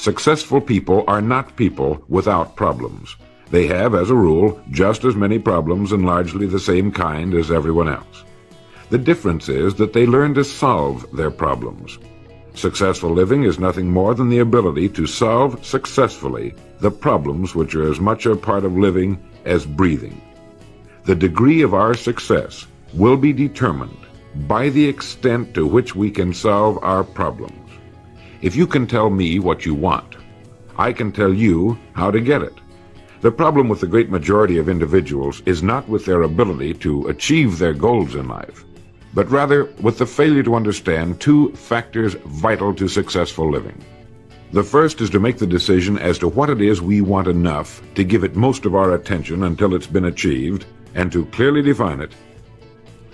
Successful people are not people without problems. They have, as a rule, just as many problems and largely the same kind as everyone else. The difference is that they learn to solve their problems. Successful living is nothing more than the ability to solve successfully the problems which are as much a part of living as breathing. The degree of our success will be determined by the extent to which we can solve our problems. If you can tell me what you want, I can tell you how to get it. The problem with the great majority of individuals is not with their ability to achieve their goals in life, but rather with the failure to understand two factors vital to successful living. The first is to make the decision as to what it is we want enough to give it most of our attention until it's been achieved, and to clearly define it.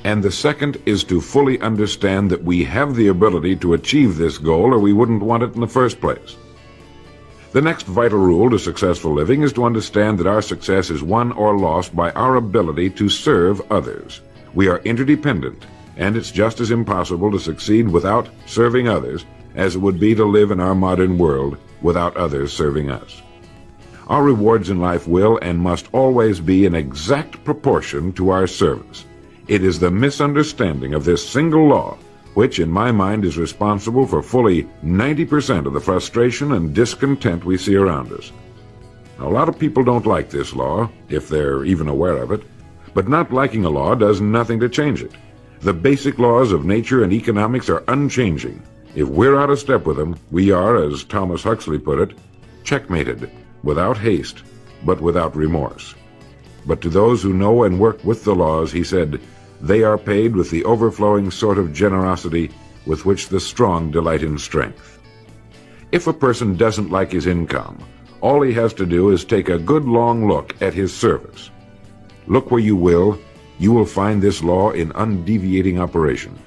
And the second is to fully understand that we have the ability to achieve this goal, or we wouldn't want it in the first place. The next vital rule to successful living is to understand that our success is won or lost by our ability to serve others. We are interdependent, and it's just as impossible to succeed without serving others as it would be to live in our modern world without others serving us. Our rewards in life will and must always be in exact proportion to our service. It is the misunderstanding of this single law which, in my mind, is responsible for fully 90% of the frustration and discontent we see around us. Now, a lot of people don't like this law, if they're even aware of it, but not liking a law does nothing to change it. The basic laws of nature and economics are unchanging. If we're out of step with them, we are, as Thomas Huxley put it, checkmated, without haste, but without remorse. But to those who know and work with the laws, he said, they are paid with the overflowing sort of generosity with which the strong delight in strength. If a person doesn't like his income, all he has to do is take a good long look at his service. Look where you will find this law in undeviating operation.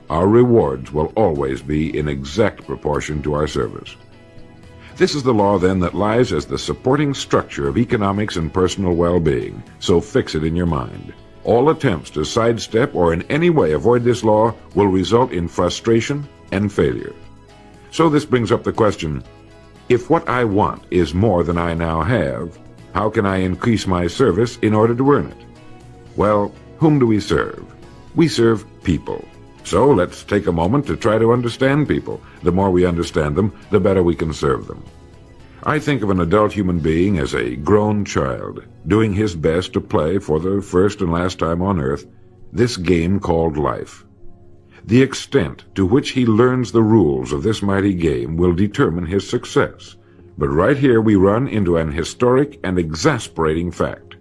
Our rewards will always be in exact proportion to our service. This is the law, then, that lies as the supporting structure of economics and personal well-being, so fix it in your mind. All attempts to sidestep or in any way avoid this law will result in frustration and failure. So this brings up the question, if what I want is more than I now have, how can I increase my service in order to earn it? Well, whom do we serve? We serve people. So let's take a moment to try to understand people. The more we understand them, the better we can serve them. I think of an adult human being as a grown child, doing his best to play for the first and last time on earth this game called life. The extent to which he learns the rules of this mighty game will determine his success. But right here we run into an historic and exasperating fact.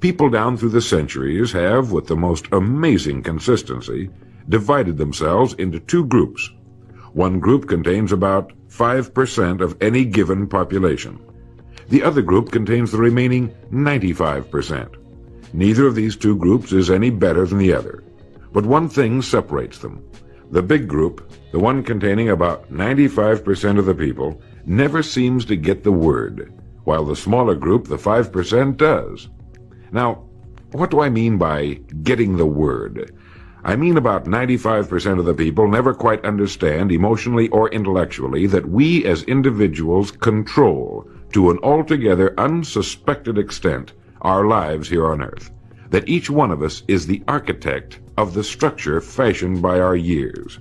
People down through the centuries have, with the most amazing consistency, divided themselves into two groups. One group contains about 5% of any given population. The other group contains the remaining 95%. Neither of these two groups is any better than the other. But one thing separates them. The big group, the one containing about 95% of the people, never seems to get the word, while the smaller group, the 5%, does. Now, what do I mean by getting the word? I mean about 95% of the people never quite understand, emotionally or intellectually, that we as individuals control, to an altogether unsuspected extent, our lives here on earth. That each one of us is the architect of the structure fashioned by our years.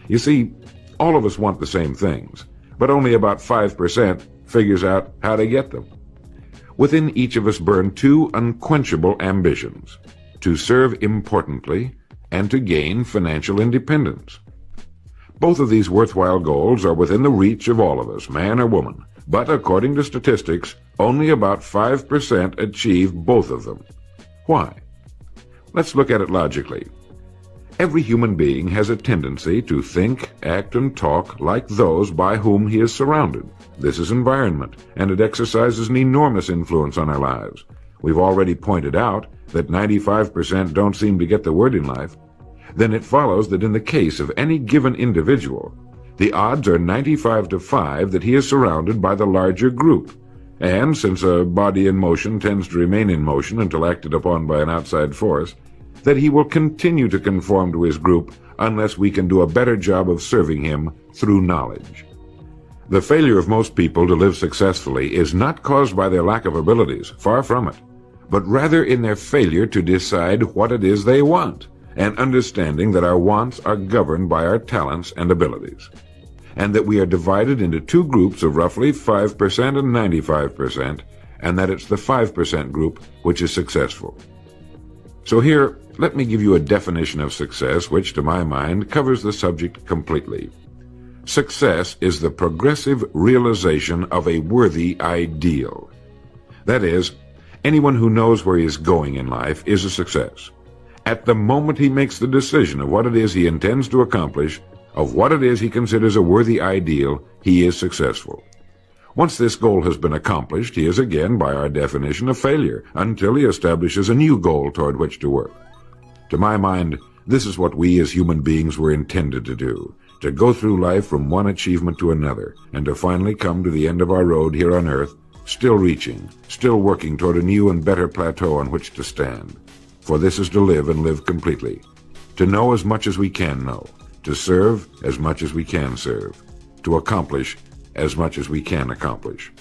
You see, all of us want the same things, but only about 5% figures out how to get them. Within each of us burn two unquenchable ambitions: to serve importantly and to gain financial independence. Both of these worthwhile goals are within the reach of all of us, man or woman, but according to statistics, only about 5% achieve both of them. Why? Let's look at it logically. Every human being has a tendency to think, act, and talk like those by whom he is surrounded. This is environment, and it exercises an enormous influence on our lives. We've already pointed out that 95% don't seem to get the word in life. Then it follows that in the case of any given individual, the odds are 95 to 5 that he is surrounded by the larger group. And since a body in motion tends to remain in motion until acted upon by an outside force, that he will continue to conform to his group unless we can do a better job of serving him through knowledge. The failure of most people to live successfully is not caused by their lack of abilities, far from it, but rather in their failure to decide what it is they want, and understanding that our wants are governed by our talents and abilities, and that we are divided into two groups of roughly 5% and 95%, and that it's the 5% group which is successful. So here, let me give you a definition of success which, to my mind, covers the subject completely. Success is the progressive realization of a worthy ideal. That is, anyone who knows where he is going in life is a success. At the moment he makes the decision of what it is he intends to accomplish, of what it is he considers a worthy ideal, he is successful. Once this goal has been accomplished, he is again, by our definition, a failure, until he establishes a new goal toward which to work. To my mind, this is what we as human beings were intended to do, to go through life from one achievement to another, and to finally come to the end of our road here on earth, still reaching, still working toward a new and better plateau on which to stand. For this is to live and live completely, to know as much as we can know, to serve as much as we can serve, to accomplish as much as we can accomplish.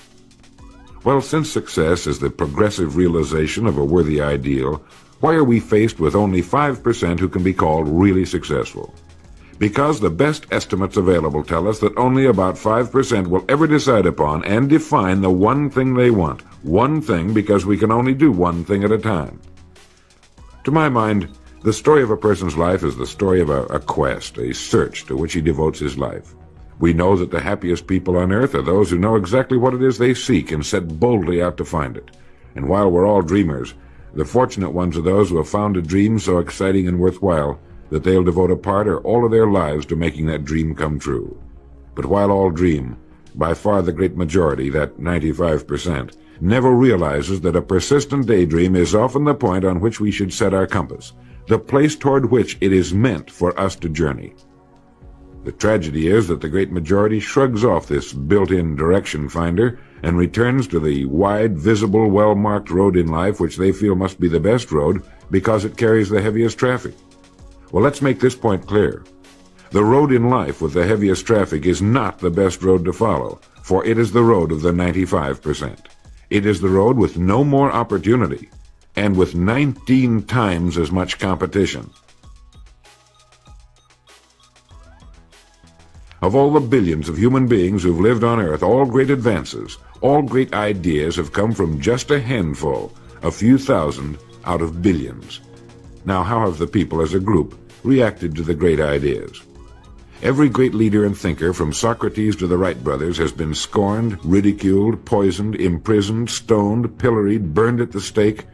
Well, since success is the progressive realization of a worthy ideal, why are we faced with only 5% who can be called really successful? Because the best estimates available tell us that only about 5% will ever decide upon and define the one thing they want. One thing, because we can only do one thing at a time. To my mind, the story of a person's life is the story of a quest, a search to which he devotes his life. We know that the happiest people on earth are those who know exactly what it is they seek and set boldly out to find it. And while we're all dreamers, the fortunate ones are those who have found a dream so exciting and worthwhile that they'll devote a part or all of their lives to making that dream come true. But while all dream, by far the great majority, that 95%, never realizes that a persistent daydream is often the point on which we should set our compass, the place toward which it is meant for us to journey. The tragedy is that the great majority shrugs off this built-in direction finder and returns to the wide, visible, well-marked road in life which they feel must be the best road because it carries the heaviest traffic. Well, let's make this point clear. The road in life with the heaviest traffic is not the best road to follow, for it is the road of the 95%. It is the road with no more opportunity, and with 19 times as much competition. Of all the billions of human beings who've lived on Earth, all great advances, all great ideas have come from just a handful, a few thousand out of billions. Now, how have the people as a group reacted to the great ideas? Every great leader and thinker, from Socrates to the Wright brothers, has been scorned, ridiculed, poisoned, imprisoned, stoned, pilloried, burned at the stake,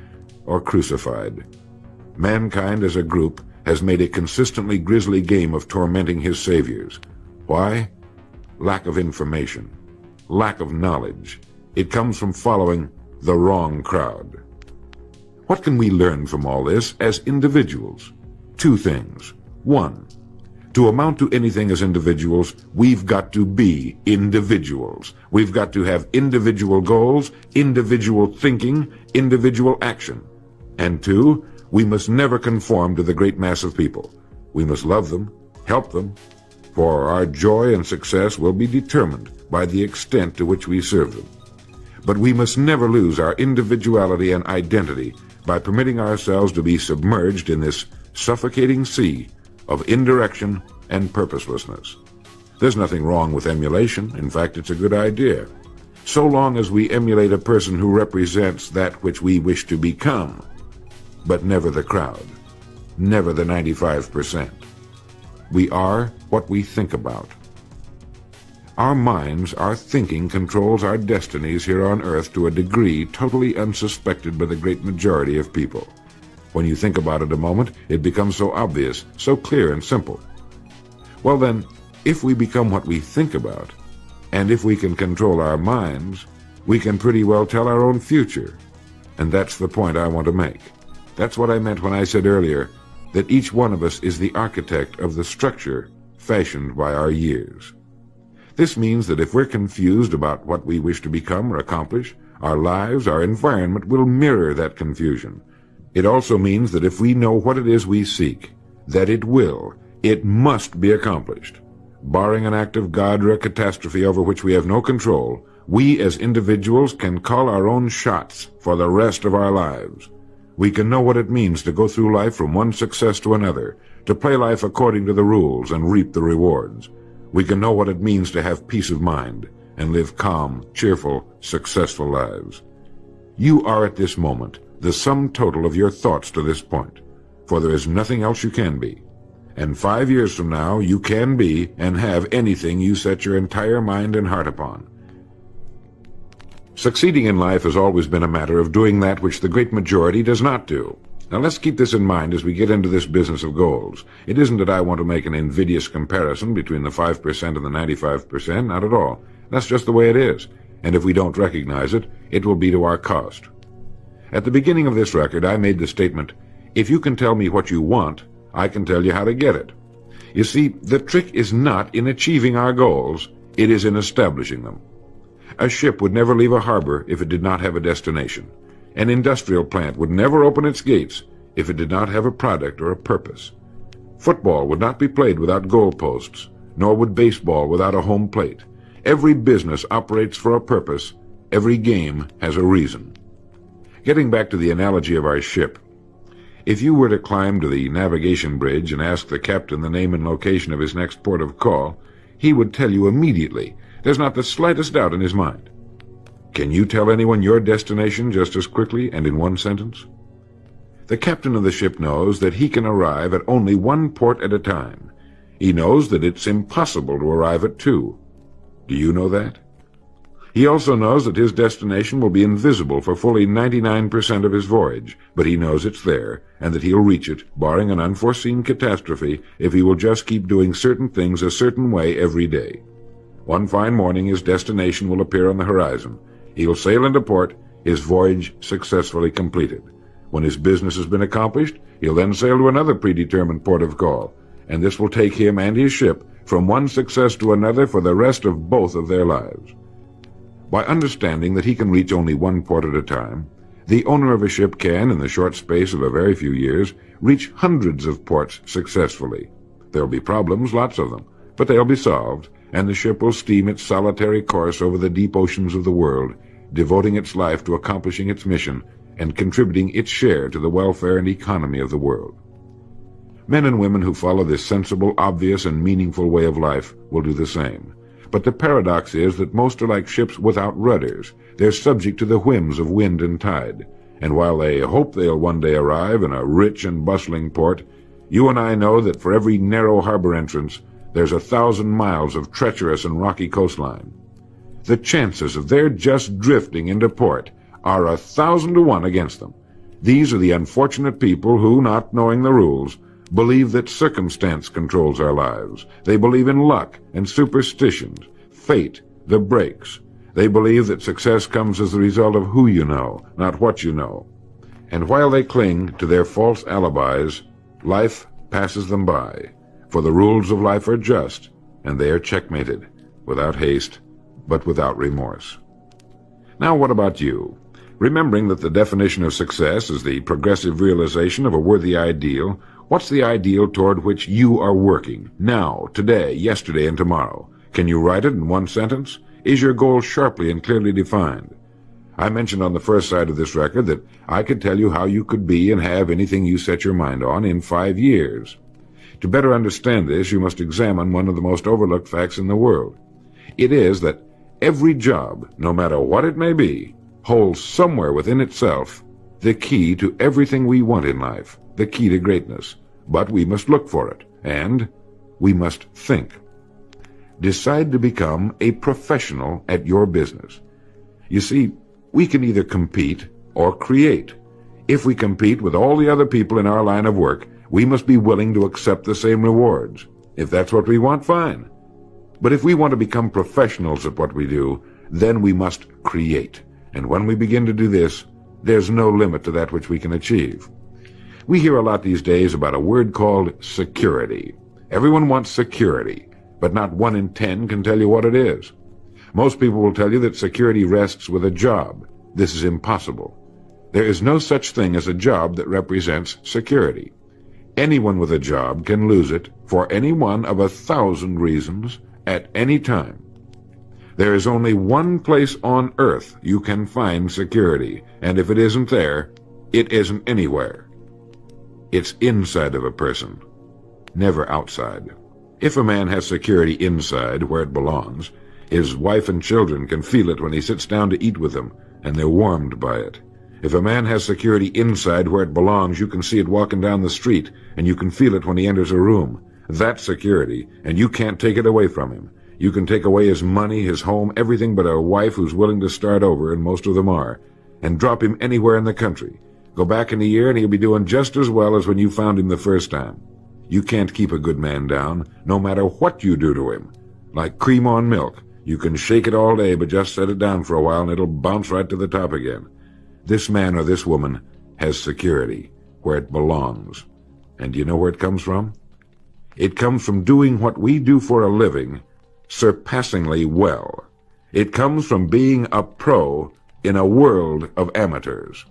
or crucified. Mankind as a group has made a consistently grisly game of tormenting his saviors. Why? Lack of information, lack of knowledge. It comes from following the wrong crowd. What can we learn from all this as individuals? Two things. One, to amount to anything as individuals, we've got to be individuals. We've got to have individual goals, individual thinking, individual action. And two, we must never conform to the great mass of people. We must love them, help them, for our joy and success will be determined by the extent to which we serve them. But we must never lose our individuality and identity by permitting ourselves to be submerged in this suffocating sea of indirection and purposelessness. There's nothing wrong with emulation. In fact, it's a good idea, so long as we emulate a person who represents that which we wish to become, but never the crowd, never the 95%. We are what we think about. Our minds, our thinking controls our destinies here on earth to a degree totally unsuspected by the great majority of people. When you think about it a moment, it becomes so obvious, so clear and simple. Well then, if we become what we think about, and if we can control our minds, we can pretty well tell our own future. And that's the point I want to make. That's what I meant when I said earlier that each one of us is the architect of the structure fashioned by our years. This means that if we're confused about what we wish to become or accomplish, our lives, our environment will mirror that confusion. It also means that if we know what it is we seek, that it must be accomplished. barring an act of God or a catastrophe over which we have no control, we as individuals can call our own shots for the rest of our lives. We can know what it means to go through life from one success to another, to play life according to the rules and reap the rewards. We can know what it means to have peace of mind and live calm, cheerful, successful lives. You are at this moment the sum total of your thoughts to this point, for there is nothing else you can be. And 5 years from now, you can be and have anything you set your entire mind and heart upon. Succeeding in life has always been a matter of doing that which the great majority does not do. Now let's keep this in mind as we get into this business of goals. It isn't that I want to make an invidious comparison between the 5% and the 95%, not at all. That's just the way it is. And if we don't recognize it, it will be to our cost. At the beginning of this record, I made the statement, if you can tell me what you want, I can tell you how to get it. You see, the trick is not in achieving our goals, it is in establishing them. A ship would never leave a harbor if it did not have a destination. An industrial plant would never open its gates if it did not have a product or a purpose. Football would not be played without goalposts, nor would baseball without a home plate. Every business operates for a purpose. Every game has a reason. Getting back to the analogy of our ship, if you were to climb to the navigation bridge and ask the captain the name and location of his next port of call, he would tell you immediately. There's not the slightest doubt in his mind. Can you tell anyone your destination just as quickly and in one sentence? The captain of the ship knows that he can arrive at only one port at a time. He knows that it's impossible to arrive at two. Do you know that? He also knows that his destination will be invisible for fully 99% of his voyage, but he knows it's there, and that he'll reach it, barring an unforeseen catastrophe, if he will just keep doing certain things a certain way every day. One fine morning his destination will appear on the horizon. He'll sail into port, his voyage successfully completed. When his business has been accomplished, he'll then sail to another predetermined port of call, and this will take him and his ship from one success to another for the rest of both of their lives. By understanding that he can reach only one port at a time, the owner of a ship can, in the short space of a very few years, reach hundreds of ports successfully. There'll be problems, lots of them, but they'll be solved, and the ship will steam its solitary course over the deep oceans of the world, devoting its life to accomplishing its mission and contributing its share to the welfare and economy of the world. Men and women who follow this sensible, obvious, and meaningful way of life will do the same. But the paradox is that most are like ships without rudders. They're subject to the whims of wind and tide. And while they hope they'll one day arrive in a rich and bustling port, you and I know that for every narrow harbor entrance, there's 1,000 miles of treacherous and rocky coastline. The chances of their just drifting into port are 1,000 to 1 against them. These are the unfortunate people who, not knowing the rules, believe that circumstance controls our lives. They believe in luck and superstitions, fate, the breaks. They believe that success comes as the result of who you know, not what you know. And while they cling to their false alibis, life passes them by. For the rules of life are just, and they are checkmated, without haste, but without remorse. Now what about you? Remembering that the definition of success is the progressive realization of a worthy ideal, what's the ideal toward which you are working, now, today, yesterday, and tomorrow? Can you write it in one sentence? Is your goal sharply and clearly defined? I mentioned on the first side of this record that I could tell you how you could be and have anything you set your mind on in 5 years. To better understand this, you must examine one of the most overlooked facts in the world. It is that every job, no matter what it may be, holds somewhere within itself the key to everything we want in life, the key to greatness. But we must look for it, and we must think. Decide to become a professional at your business. You see, we can either compete or create. If we compete with all the other people in our line of work, we must be willing to accept the same rewards. If that's what we want, fine. But if we want to become professionals at what we do, then we must create. And when we begin to do this, there's no limit to that which we can achieve. We hear a lot these days about a word called security. Everyone wants security, but not 1 in 10 can tell you what it is. Most people will tell you that security rests with a job. This is impossible. There is no such thing as a job that represents security. Anyone with a job can lose it for any one of 1,000 reasons at any time. There is only one place on earth you can find security, and if it isn't there, it isn't anywhere. It's inside of a person, never outside. If a man has security inside, where it belongs, his wife and children can feel it when he sits down to eat with them, and they're warmed by it. If a man has security inside where it belongs, you can see it walking down the street, and you can feel it when he enters a room. That's security, and you can't take it away from him. You can take away his money, his home, everything but a wife who's willing to start over, and most of them are, and drop him anywhere in the country. Go back in a year and he'll be doing just as well as when you found him the first time. You can't keep a good man down, no matter what you do to him. Like cream on milk. You can shake it all day, but just set it down for a while and it'll bounce right to the top again. This man or this woman has security, where it belongs. And do you know where it comes from? It comes from doing what we do for a living surpassingly well. It comes from being a pro in a world of amateurs.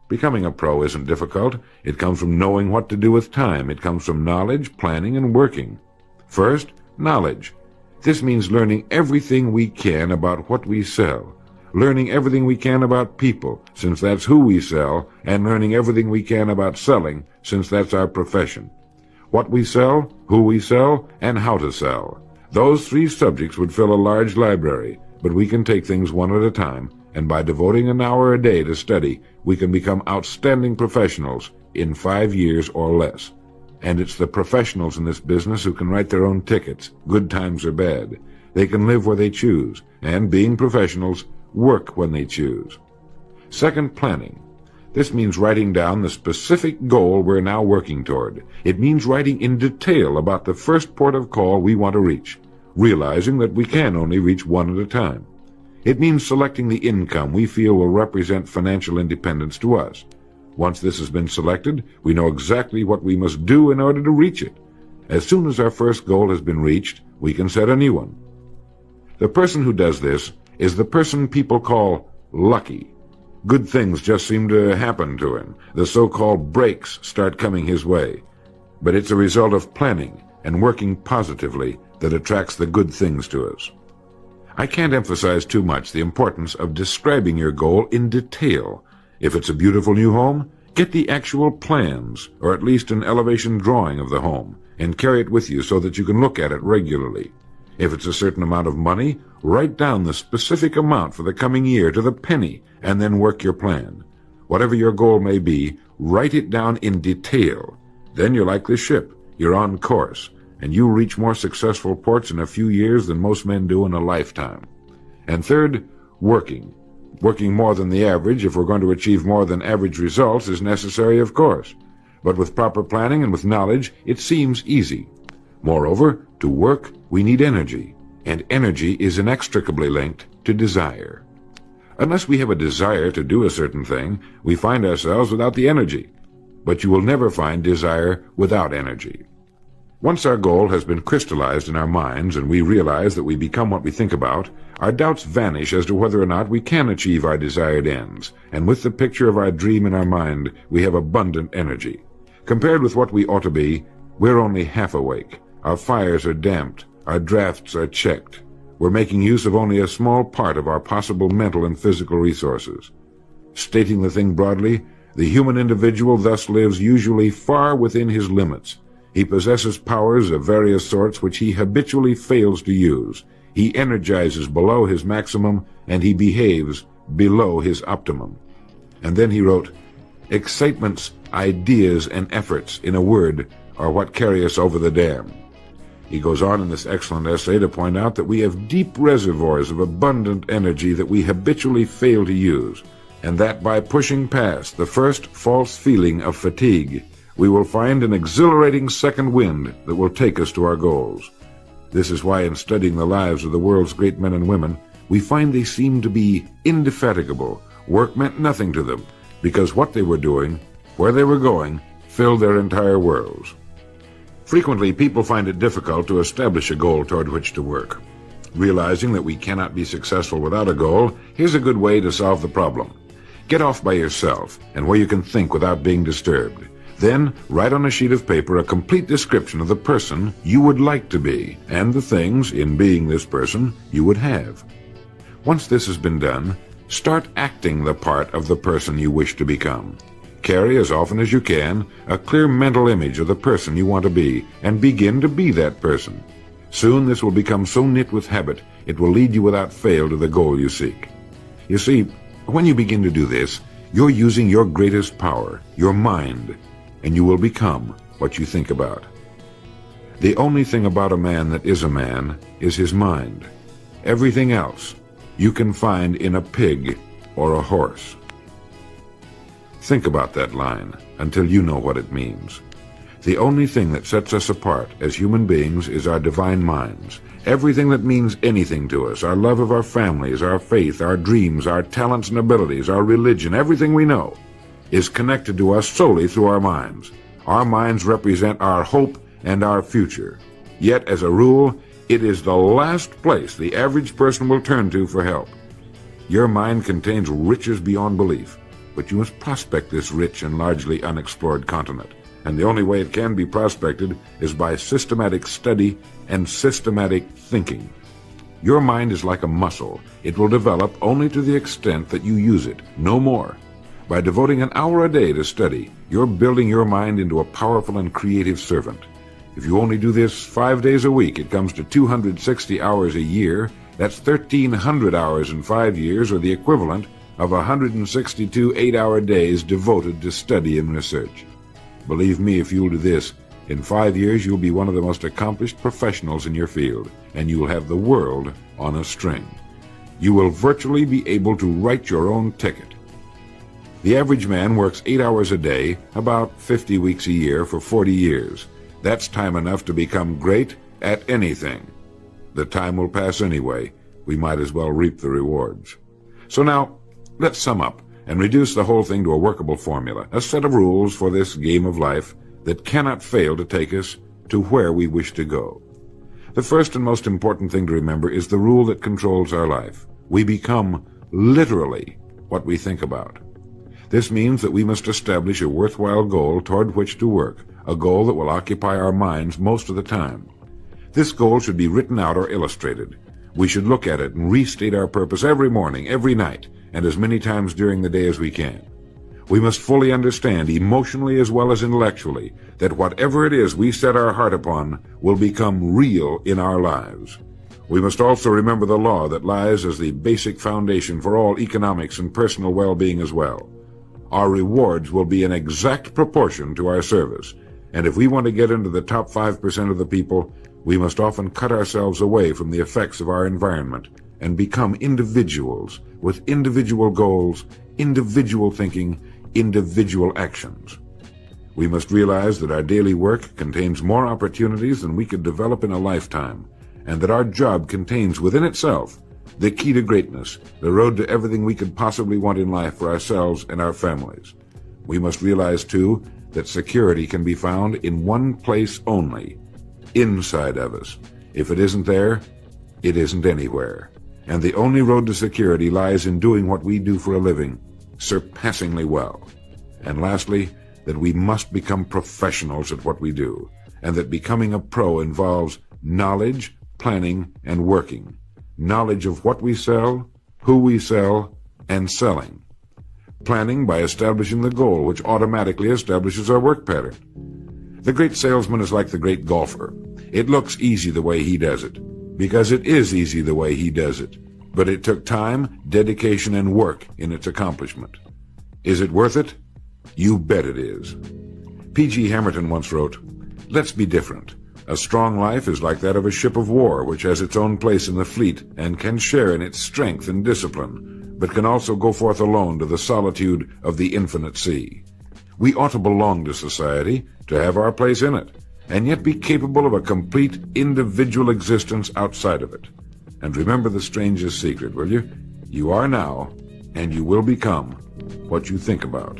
Becoming a pro isn't difficult. It comes from knowing what to do with time. It comes from knowledge, planning, and working. First, knowledge. This means learning everything we can about what we sell, learning everything we can about people, since that's who we sell, and learning everything we can about selling, since that's our profession. What we sell, who we sell, and how to sell. Those three subjects would fill a large library, but we can take things one at a time, and by devoting an hour a day to study, we can become outstanding professionals in 5 years or less. And it's the professionals in this business who can write their own tickets, good times or bad. They can live where they choose, and being professionals, work when they choose. Second, planning. This means writing down the specific goal we're now working toward. It means writing in detail about the first port of call we want to reach, realizing that we can only reach one at a time. It means selecting the income we feel will represent financial independence to us. Once this has been selected, we know exactly what we must do in order to reach it. As soon as our first goal has been reached, we can set a new one. The person who does this is the person people call lucky. Good things just seem to happen to him. The so-called breaks start coming his way. But it's a result of planning and working positively that attracts the good things to us. I can't emphasize too much the importance of describing your goal in detail. If it's a beautiful new home, get the actual plans, or at least an elevation drawing of the home, and carry it with you so that you can look at it regularly. If it's a certain amount of money, write down the specific amount for the coming year to the penny, and then work your plan. Whatever your goal may be, write it down in detail. Then you're like this ship. You're on course, and you reach more successful ports in a few years than most men do in a lifetime. And third, working. Working more than the average, if we're going to achieve more than average results, is necessary, of course. But with proper planning and with knowledge, it seems easy. Moreover, to work, we need energy, and energy is inextricably linked to desire. Unless we have a desire to do a certain thing, we find ourselves without the energy. But you will never find desire without energy. Once our goal has been crystallized in our minds and we realize that we become what we think about, our doubts vanish as to whether or not we can achieve our desired ends, and with the picture of our dream in our mind, we have abundant energy. Compared with what we ought to be, we're only half awake. Our fires are damped, our drafts are checked. We're making use of only a small part of our possible mental and physical resources. Stating the thing broadly, the human individual thus lives usually far within his limits. He possesses powers of various sorts which he habitually fails to use. He energizes below his maximum, and he behaves below his optimum. And then he wrote, "Excitements, ideas, and efforts, in a word, are what carry us over the dam." He goes on in this excellent essay to point out that we have deep reservoirs of abundant energy that we habitually fail to use, and that by pushing past the first false feeling of fatigue, we will find an exhilarating second wind that will take us to our goals. This is why in studying the lives of the world's great men and women, we find they seem to be indefatigable. Work meant nothing to them, because what they were doing, where they were going, filled their entire worlds. Frequently, people find it difficult to establish a goal toward which to work. Realizing that we cannot be successful without a goal, here's a good way to solve the problem. Get off by yourself and where you can think without being disturbed. Then write on a sheet of paper a complete description of the person you would like to be and the things, in being this person, you would have. Once this has been done, start acting the part of the person you wish to become. Carry, as often as you can, a clear mental image of the person you want to be and begin to be that person. Soon this will become so knit with habit, it will lead you without fail to the goal you seek. You see, when you begin to do this, you're using your greatest power, your mind, and you will become what you think about. The only thing about a man that is a man is his mind. Everything else you can find in a pig or a horse. Think about that line until you know what it means. The only thing that sets us apart as human beings is our divine minds. Everything that means anything to us, our love of our families, our faith, our dreams, our talents and abilities, our religion, everything we know, is connected to us solely through our minds. Our minds represent our hope and our future. Yet, as a rule, it is the last place the average person will turn to for help. Your mind contains riches beyond belief, but you must prospect this rich and largely unexplored continent. And the only way it can be prospected is by systematic study and systematic thinking. Your mind is like a muscle. It will develop only to the extent that you use it, no more. By devoting an hour a day to study, you're building your mind into a powerful and creative servant. If you only do this 5 days a week, it comes to 260 hours a year. That's 1,300 hours in 5 years, or the equivalent of 162 8-hour days devoted to study and research. Believe me, if you'll do this, in 5 years you'll be one of the most accomplished professionals in your field, and you'll have the world on a string. You will virtually be able to write your own ticket. The average man works 8 hours a day, about 50 weeks a year, for 40 years. That's time enough to become great at anything. The time will pass anyway. We might as well reap the rewards. So now, let's sum up and reduce the whole thing to a workable formula, a set of rules for this game of life that cannot fail to take us to where we wish to go. The first and most important thing to remember is the rule that controls our life. We become literally what we think about. This means that we must establish a worthwhile goal toward which to work, a goal that will occupy our minds most of the time. This goal should be written out or illustrated. We should look at it and restate our purpose every morning, every night, and as many times during the day as we can. We must fully understand, emotionally as well as intellectually, that whatever it is we set our heart upon will become real in our lives. We must also remember the law that lies as the basic foundation for all economics and personal well-being as well. Our rewards will be in exact proportion to our service, and if we want to get into the top 5% of the people, we must often cut ourselves away from the effects of our environment and become individuals with individual goals, individual thinking, individual actions. We must realize that our daily work contains more opportunities than we could develop in a lifetime, and that our job contains within itself the key to greatness, the road to everything we could possibly want in life for ourselves and our families. We must realize, too, that security can be found in one place only, inside of us. If it isn't there, it isn't anywhere. And the only road to security lies in doing what we do for a living, surpassingly well. And lastly, that we must become professionals at what we do, and that becoming a pro involves knowledge, planning, and working. Knowledge of what we sell, who we sell, and selling. Planning by establishing the goal, which automatically establishes our work pattern. The great salesman is like the great golfer. It looks easy the way he does it, because it is easy the way he does it. But it took time, dedication, and work in its accomplishment. Is it worth it? You bet it is. P.G. Hamilton once wrote, "Let's be different. A strong life is like that of a ship of war, which has its own place in the fleet and can share in its strength and discipline, but can also go forth alone to the solitude of the infinite sea. We ought to belong to society, to have our place in it, and yet be capable of a complete individual existence outside of it. And remember the strangest secret, will you? You are now, and you will become, what you think about."